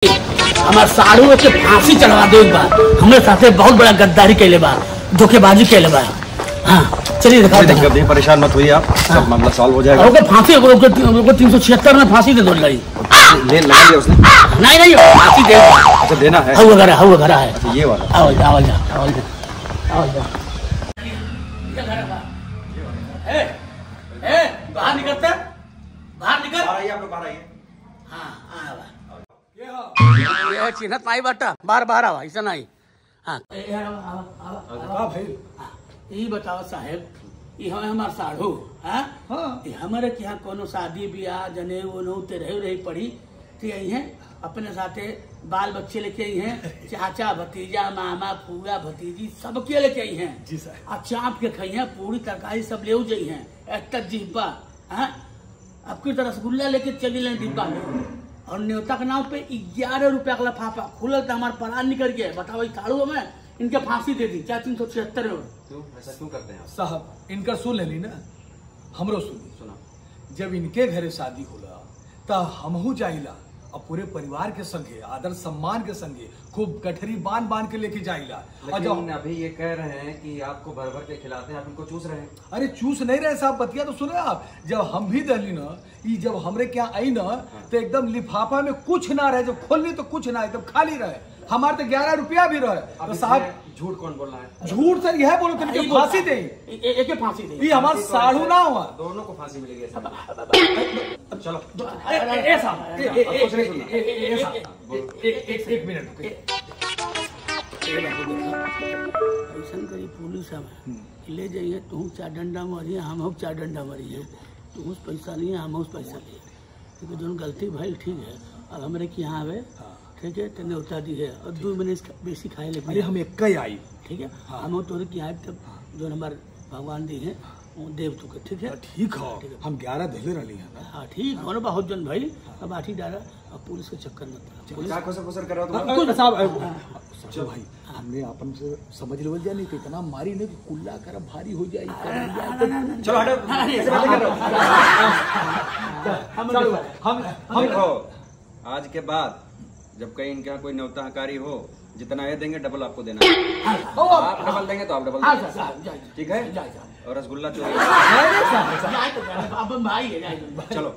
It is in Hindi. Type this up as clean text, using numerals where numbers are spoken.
हमार साड़ू के फांसी चढ़वा दो एक बार। हमारे साथे बहुत बड़ा गद्दारी कैले बा, धोखेबाजी कैले बा। हाँ चलिए दिखा दे। परेशान मत होइए आप, सब मामला सॉल्व हो जाएगा। ओके फांसी 376 में फांसी दे दो लड़ी। ले लगा लिया उसने? नहीं फांसी दे। अच्छा देना है? हाउ वगैरह है। अच्छा ये वाला। आओ जा। बाहर निकलते, बाहर निकल। आप लोग बाहर आइए। ये चिन्हत नहीं बाटा, बार आवा ऐसा नहीं। हाँ ये बताओ साहेब, ये हमार साढ़ू है, हमारे यहाँ कोनो शादी ब्याह जने वो रही पड़ी तो यही है अपने साथे बाल बच्चे लेके आई हैं, चाचा भतीजा मामा फूआ भतीजी सबके लेके आई हैं जी सर। और चाप के खाई हैं, पूरी तरकारी सब ले जाई हैं, एक तक जिब्बा आपकी तरह रसगुल्ला लेके चली लें डिब्बा में। और न्योता के नाम पे 11 रुपया का लफाफा खुलल तो हमारे परान निकल गया। बताओ साड़ू में इनके फांसी दे दी, क्या 376 में। ऐसा क्यों करते हैं साहब? इनका सुन लेली ना, हमरो सुना। जब इनके घरे शादी होला तो हमहू जाइला और पूरे परिवार के संगे आदर सम्मान के संगे खूब गठरी बांध के लेके जाइला। और जब अभी ये कह रहे हैं कि आपको भर के खिलाते हैं, आप इनको चूस रहे हैं। अरे चूस नहीं रहे साहब, बतिया तो सुने आप। जब हम भी दली ना, जब हमरे क्या आई ना तो एकदम लिफाफा में कुछ ना रहे, जब खोलनी तो कुछ ना, एकदम खाली रहे। हमारे तो 11 रुपया भी रहे। तो साहब झूठ कौन बोल रहा है? झूठ सर यह बोलो कि फांसी दे, एक फांसी दे। ये हमारा साड़ू ना हुआ, दोनों को फांसी मिलेगी। चलो एक मिनट ऐसा करी पुलिस ले जाइए, तुम 4 डंडा मारिए, हम 4 डंडा मारिए। तुम पैसा नहीं है, हम पैसा लिए, क्योंकि जो गलती भाई ठीक है। अब हमारे की यहाँ आवे ठीक है, तो न्योता दी है और 2 महीने बेसी खाए ले। अरे हम एक ही आई ठीक है, हम तोरे की आए तब जो हमारे भगवान दी है देव तू के ठीक है। ठीक है, हम 11 धले रही है ना। हाँ ठीक है बहुत जन भाई, अब आठी डाला। अब पुलिस के चक्कर मत खुसर कर रहा चलो भाई, हमने अपन से समझ लो जानी कि इतना मारी नहीं कि कुल्ला कर भारी हो जाए। चलो हम देखो, आज के बाद जब कहीं इनके यहाँ कोई न्योता हकारी हो, जितना ये देंगे डबल आपको देना है। आप डबल देंगे तो आप डबल देंगे, ठीक है? और रसगुल्ला चोरी अब भाई चलो।